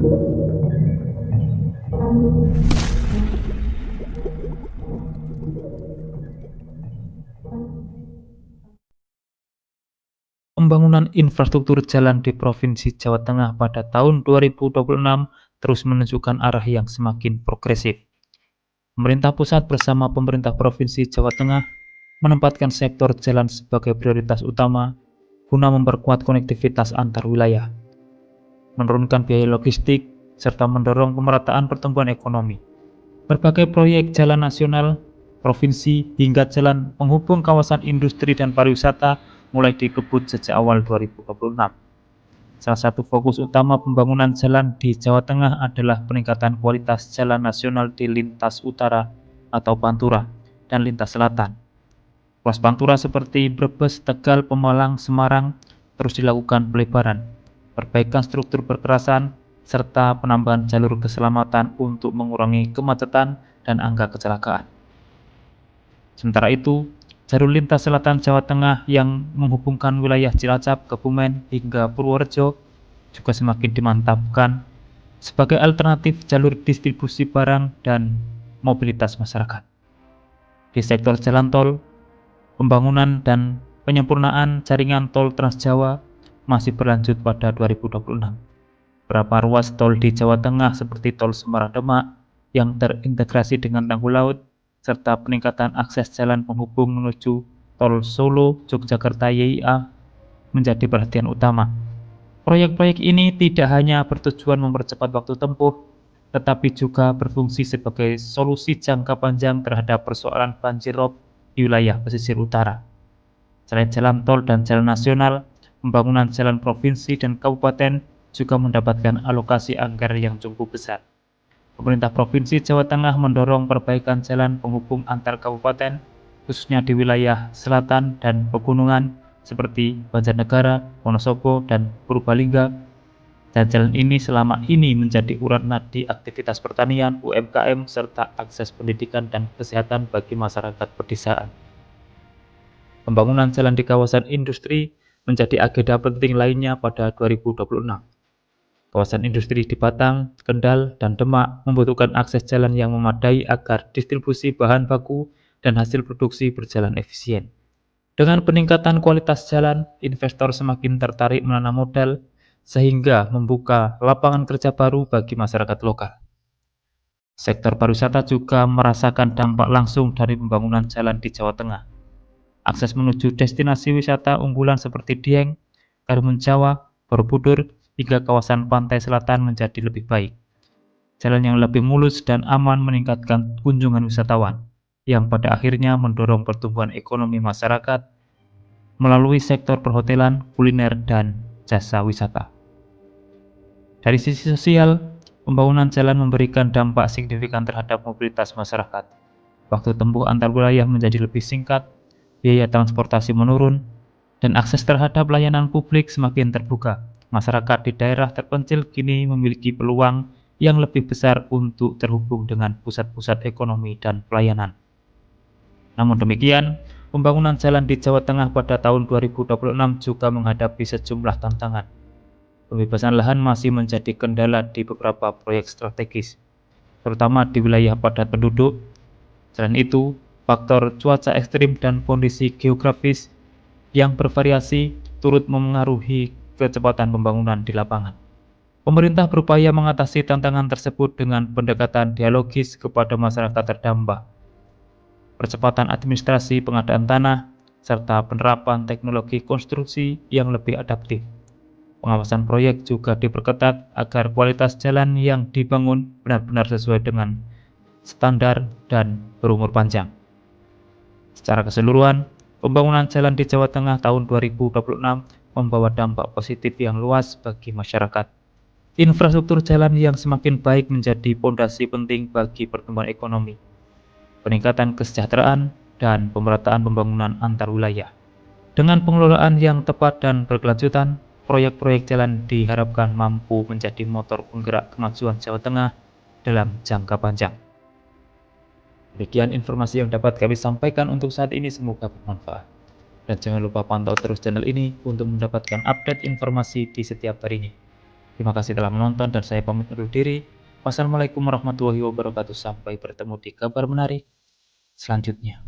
Pembangunan infrastruktur jalan di Provinsi Jawa Tengah pada tahun 2026 terus menunjukkan arah yang semakin progresif. Pemerintah pusat bersama pemerintah Provinsi Jawa Tengah menempatkan sektor jalan sebagai prioritas utama guna memperkuat konektivitas antar wilayah, menurunkan biaya logistik, serta mendorong pemerataan pertumbuhan ekonomi. Berbagai proyek jalan nasional, provinsi, hingga jalan penghubung kawasan industri dan pariwisata mulai dikebut sejak awal 2026. Salah satu fokus utama pembangunan jalan di Jawa Tengah adalah peningkatan kualitas jalan nasional di lintas utara atau Pantura dan lintas selatan. Ruas Pantura seperti Brebes, Tegal, Pemalang, Semarang terus dilakukan pelebaran, perbaikan struktur perkerasan, serta penambahan jalur keselamatan untuk mengurangi kemacetan dan angka kecelakaan. Sementara itu, jalur lintas selatan Jawa Tengah yang menghubungkan wilayah Cilacap, Kebumen, hingga Purworejo juga semakin dimantapkan sebagai alternatif jalur distribusi barang dan mobilitas masyarakat. Di sektor jalan tol, pembangunan dan penyempurnaan jaringan tol Trans Jawa masih berlanjut pada 2026. Beberapa ruas tol di Jawa Tengah seperti tol Semarang-Demak yang terintegrasi dengan tanggul laut, serta peningkatan akses jalan penghubung menuju tol Solo-Yogyakarta YIA menjadi perhatian utama. Proyek-proyek ini tidak hanya bertujuan mempercepat waktu tempuh, tetapi juga berfungsi sebagai solusi jangka panjang terhadap persoalan banjirop di wilayah pesisir utara. Selain jalan tol dan jalan nasional, pembangunan jalan provinsi dan kabupaten juga mendapatkan alokasi anggaran yang cukup besar. Pemerintah Provinsi Jawa Tengah mendorong perbaikan jalan penghubung antar kabupaten, khususnya di wilayah selatan dan pegunungan seperti Banjarnegara, Wonosobo, dan Purbalingga. Dan jalan ini selama ini menjadi urat nadi aktivitas pertanian, UMKM, serta akses pendidikan dan kesehatan bagi masyarakat pedesaan. Pembangunan jalan di kawasan industri menjadi agenda penting lainnya pada 2026. Kawasan industri di Batang, Kendal, dan Demak membutuhkan akses jalan yang memadai agar distribusi bahan baku dan hasil produksi berjalan efisien. Dengan peningkatan kualitas jalan, investor semakin tertarik menanam modal, sehingga membuka lapangan kerja baru bagi masyarakat lokal. Sektor pariwisata juga merasakan dampak langsung dari pembangunan jalan di Jawa Tengah. Akses menuju destinasi wisata unggulan seperti Dieng, Karimun Jawa, Borobudur, hingga kawasan pantai selatan menjadi lebih baik. Jalan yang lebih mulus dan aman meningkatkan kunjungan wisatawan, yang pada akhirnya mendorong pertumbuhan ekonomi masyarakat melalui sektor perhotelan, kuliner, dan jasa wisata. Dari sisi sosial, pembangunan jalan memberikan dampak signifikan terhadap mobilitas masyarakat. Waktu tempuh antar wilayah menjadi lebih singkat, biaya transportasi menurun, dan akses terhadap layanan publik semakin terbuka. Masyarakat di daerah terpencil kini memiliki peluang yang lebih besar untuk terhubung dengan pusat-pusat ekonomi dan pelayanan. Namun demikian, pembangunan jalan di Jawa Tengah pada tahun 2026 juga menghadapi sejumlah tantangan. Pembebasan lahan masih menjadi kendala di beberapa proyek strategis, terutama di wilayah padat penduduk. Selain itu, faktor cuaca ekstrim dan kondisi geografis yang bervariasi turut memengaruhi kecepatan pembangunan di lapangan. Pemerintah berupaya mengatasi tantangan tersebut dengan pendekatan dialogis kepada masyarakat terdampak, percepatan administrasi pengadaan tanah, serta penerapan teknologi konstruksi yang lebih adaptif. Pengawasan proyek juga diperketat agar kualitas jalan yang dibangun benar-benar sesuai dengan standar dan berumur panjang. Secara keseluruhan, pembangunan jalan di Jawa Tengah tahun 2026 membawa dampak positif yang luas bagi masyarakat. Infrastruktur jalan yang semakin baik menjadi fondasi penting bagi pertumbuhan ekonomi, peningkatan kesejahteraan, dan pemerataan pembangunan antar wilayah. Dengan pengelolaan yang tepat dan berkelanjutan, proyek-proyek jalan diharapkan mampu menjadi motor penggerak kemajuan Jawa Tengah dalam jangka panjang. Demikian informasi yang dapat kami sampaikan untuk saat ini, semoga bermanfaat. Dan jangan lupa pantau terus channel ini untuk mendapatkan update informasi di setiap harinya. Terima kasih telah menonton dan saya pamit undur diri. Wassalamualaikum warahmatullahi wabarakatuh. Sampai bertemu di kabar menarik selanjutnya.